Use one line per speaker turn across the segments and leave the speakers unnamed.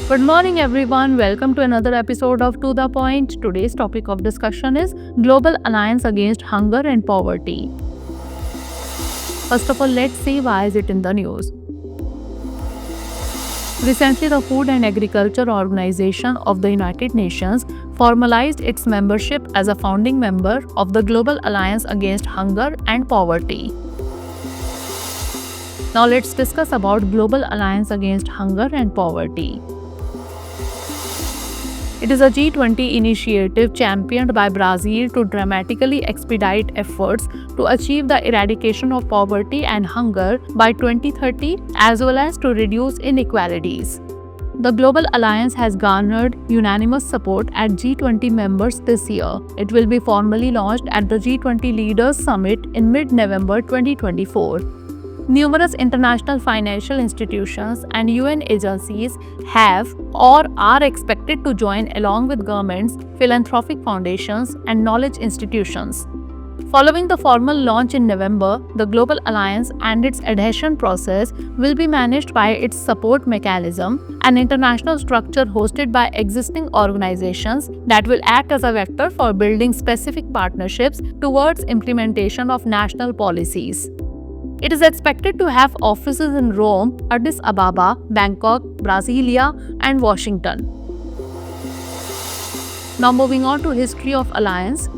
Good morning everyone, welcome to another episode of To The Point. Today's topic of discussion is Global Alliance Against Hunger and Poverty. First of all, let's see why is it in the news. Recently, the Food and Agriculture Organization of the United Nations formalized its membership as a founding member of the Global Alliance Against Hunger and Poverty. Now let's discuss about Global Alliance Against Hunger and Poverty. It is a G20 initiative championed by Brazil to dramatically expedite efforts to achieve the eradication of poverty and hunger by 2030 as well as to reduce inequalities. The Global Alliance has garnered unanimous support at G20 members this year. It will be formally launched at the G20 Leaders Summit in mid-November 2024. Numerous international financial institutions and UN agencies have or are expected to join along with governments, philanthropic foundations, and knowledge institutions. Following the formal launch in November, the Global Alliance and its adhesion process will be managed by its support mechanism, an international structure hosted by existing organizations that will act as a vector for building specific partnerships towards implementation of national policies. It is expected to have offices in Rome, Addis Ababa, Bangkok, Brasilia, and Washington. Now moving on to history of Alliance.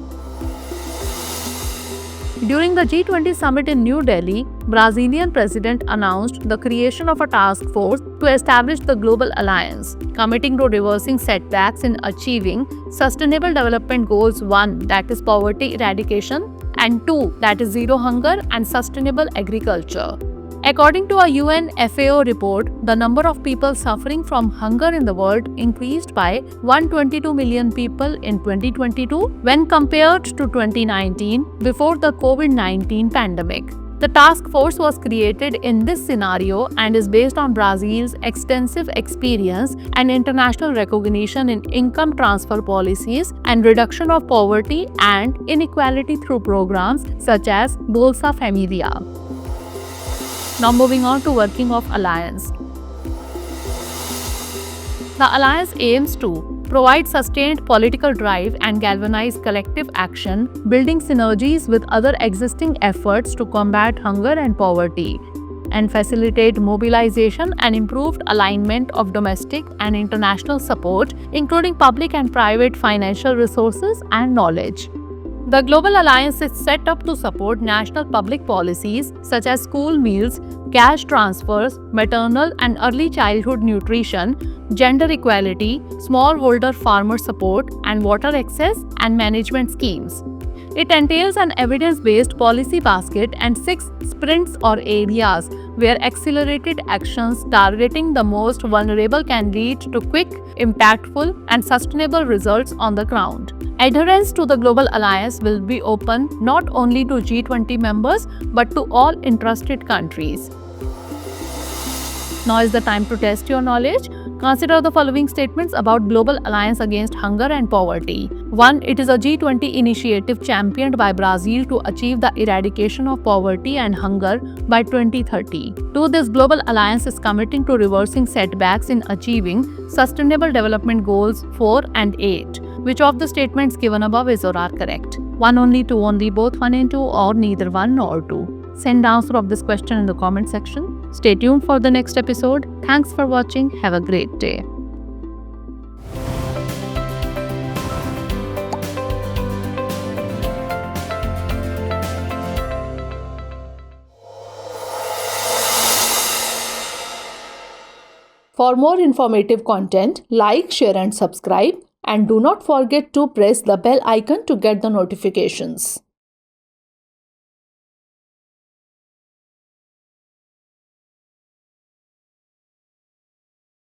During the G20 summit in New Delhi, Brazilian president announced the creation of a task force to establish the Global Alliance, committing to reversing setbacks in achieving Sustainable Development Goals 1, that is poverty eradication, and 2, that is zero hunger and sustainable agriculture. According to a UN FAO report, the number of people suffering from hunger in the world increased by 122 million people in 2022 when compared to 2019 before the COVID-19 pandemic. The task force was created in this scenario and is based on Brazil's extensive experience and international recognition in income transfer policies and reduction of poverty and inequality through programs such as Bolsa Familia. Now moving on to working of Alliance. The Alliance aims to provide sustained political drive and galvanize collective action, building synergies with other existing efforts to combat hunger and poverty, and facilitate mobilization and improved alignment of domestic and international support, including public and private financial resources and knowledge. The Global Alliance is set up to support national public policies such as school meals, cash transfers, maternal and early childhood nutrition, gender equality, smallholder farmer support, and water access and management schemes. It entails an evidence-based policy basket and 6 sprints or areas where accelerated actions targeting the most vulnerable can lead to quick, impactful, and sustainable results on the ground. Adherence to the Global Alliance will be open not only to G20 members but to all interested countries. Now is the time to test your knowledge. Consider the following statements about Global Alliance Against Hunger and Poverty. 1. It is a G20 initiative championed by Brazil to achieve the eradication of poverty and hunger by 2030. 2. This Global Alliance is committing to reversing setbacks in achieving Sustainable Development Goals 4 and 8. Which of the statements given above is or are correct? 1 only, 2 only, both 1 and 2, or neither 1 nor 2? Send the answer of this question in the comment section. Stay tuned for the next episode. Thanks for watching. Have a great day. For more informative content, like, share and subscribe. And do not forget to press the bell icon to get the notifications.